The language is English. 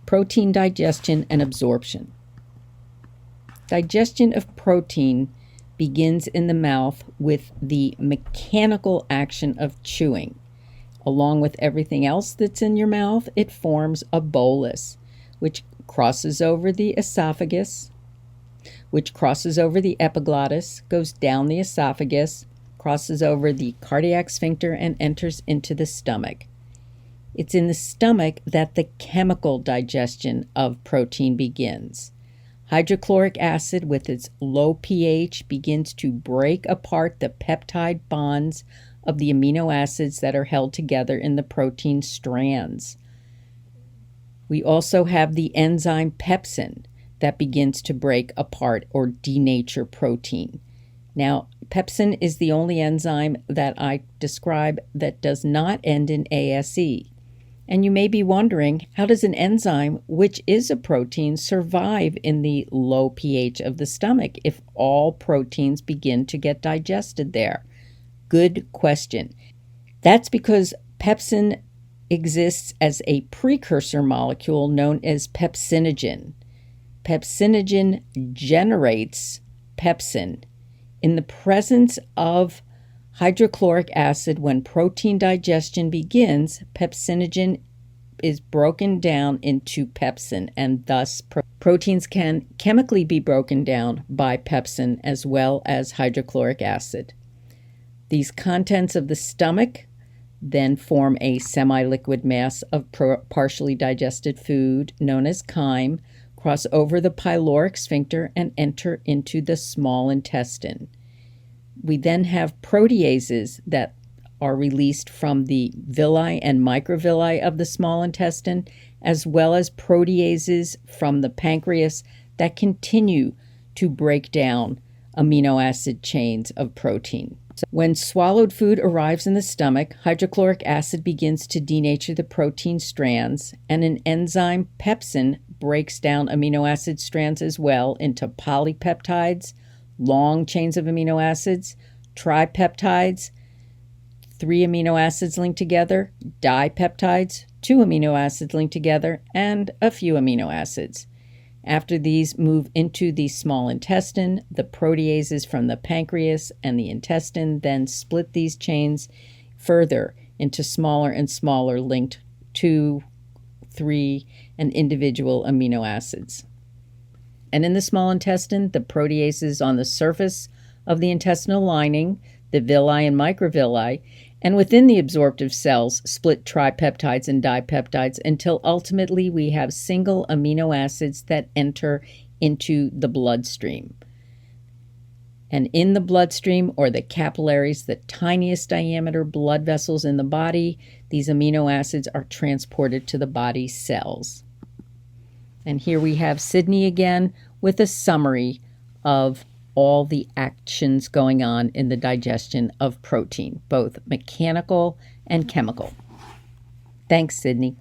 Protein digestion and absorption. Digestion of protein begins in the mouth with the mechanical action of chewing. Along with everything else that's in your mouth, it forms a bolus, which crosses over the esophagus, which crosses over the epiglottis, goes down the esophagus, crosses over the cardiac sphincter, and enters into the stomach. It's in the stomach that the chemical digestion of protein begins. Hydrochloric acid, with its low pH, begins to break apart the peptide bonds of the amino acids that are held together in the protein strands. We also have the enzyme pepsin that begins to break apart or denature protein. Now, pepsin is the only enzyme that I describe that does not end in ASE. And you may be wondering, how does an enzyme, which is a protein, survive in the low pH of the stomach if all proteins begin to get digested there? Good question. That's because pepsin exists as a precursor molecule known as pepsinogen. Pepsinogen generates pepsin. In the presence of hydrochloric acid, when protein digestion begins, pepsinogen is broken down into pepsin, and thus proteins can chemically be broken down by pepsin as well as hydrochloric acid. These contents of the stomach then form a semi-liquid mass of partially digested food known as chyme, cross over the pyloric sphincter, and enter into the small intestine. We then have proteases that are released from the villi and microvilli of the small intestine, as well as proteases from the pancreas that continue to break down amino acid chains of protein. When swallowed food arrives in the stomach, hydrochloric acid begins to denature the protein strands, and an enzyme, pepsin, breaks down amino acid strands as well into polypeptides, long chains of amino acids, tripeptides, 3 amino acids linked together, dipeptides, 2 amino acids linked together, and a few amino acids. After these move into the small intestine, the proteases from the pancreas and the intestine then split these chains further into smaller and smaller linked 2, 3, and individual amino acids. And in the small intestine, the proteases on the surface of the intestinal lining, the villi and microvilli, and within the absorptive cells split tripeptides and dipeptides until ultimately we have single amino acids that enter into the bloodstream. And in the bloodstream, or the capillaries, the tiniest diameter blood vessels in the body, these amino acids are transported to the body cells. And here we have Sydney again with a summary of all the actions going on in the digestion of protein, both mechanical and chemical. Thanks, Sydney.